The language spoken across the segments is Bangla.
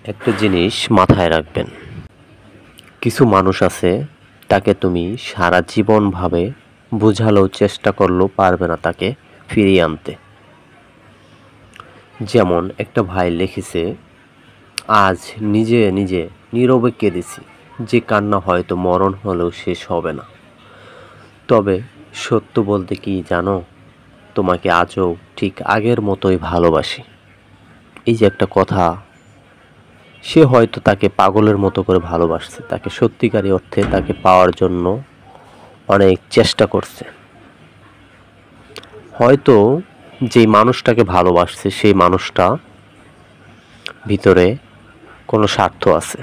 একটা জিনিস মাথায় রাখবেন, কিছু মানুষ আছে তাকে তুমি সারা জীবনভাবে বোঝালেও চেষ্টা করলেও পারবে না তাকে ফিরিয়ে আনতে। যেমন একটা ভাই লিখেছে, আজ নিজে নিজে নীরবে কেঁদেছি, যে কান্না হয়তো মরণ হলেও শেষ হবে না। তবে সত্য বলতে কি জানো, তোমাকে আজও ঠিক আগের মতোই ভালোবাসি। এই যে একটা কথা, সে হয়তো তাকে পাগলের মতো করে ভালোবাসছে, তাকে সত্যিকারী অর্থে তাকে পাওয়ার জন্য অনেক চেষ্টা করছে। হয়তো যেই মানুষটাকে ভালোবাসছে সেই মানুষটা ভিতরে কোনো স্বার্থ আছে,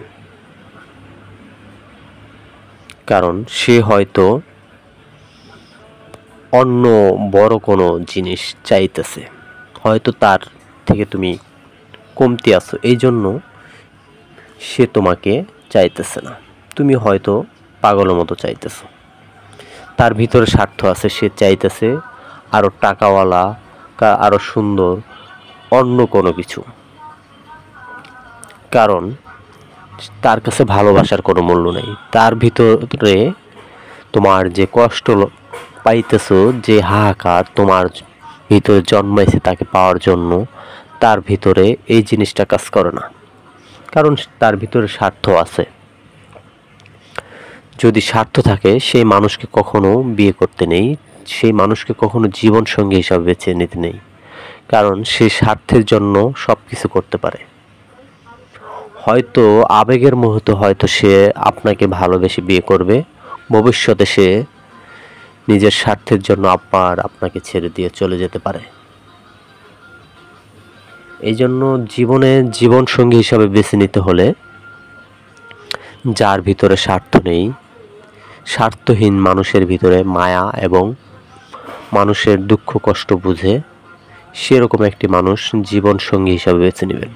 কারণ সে হয়তো অন্য বড় কোনো জিনিস চাইতেছে, হয়তো তার থেকে তুমি কমতি আছো, এই জন্য সে তোমাকে চাইতেছে না। তুমি হয়তো পাগলের মতো চাইতেছো, তার ভিতরে স্বার্থ আছে, সে চাইতেছে আরো টাকাওয়ালা, আরো সুন্দর অন্য কোনো কিছু। কারণ তার কাছে ভালোবাসার কোনো মূল্য নেই। তার ভিতরে তোমার যে কষ্ট পাইতেছো, যে হাহাকার তোমার ভিতরে জন্মাইছে তাকে পাওয়ার জন্য, তার ভিতরে এই জিনিসটা কাজ করে না, কারণ তার ভিতরে স্বার্থ আছে। যদি স্বার্থ থাকে সেই মানুষকে কখনো বিয়ে করতে নেই, সেই মানুষকে কখনো জীবন সঙ্গী হিসাবে বেছে নিতে নেই, কারণ সে স্বার্থের জন্য সব কিছু করতে পারে। হয়তো আবেগের মুহূর্তে হয়তো সে আপনাকে ভালোবেসে বিয়ে করবে, ভবিষ্যতে সে নিজের স্বার্থের জন্য আপনাকে ছেড়ে দিয়ে চলে যেতে পারে। এই জন্য জীবনে জীবন সঙ্গী হিসাবে বেছে নিতে হলে যার ভিতরে স্বার্থ নেই, স্বার্থহীন মানুষের ভিতরে মায়া এবং মানুষের দুঃখ কষ্ট বুঝে, সেরকম একটি মানুষ জীবন সঙ্গী হিসাবে বেছে নেবেন।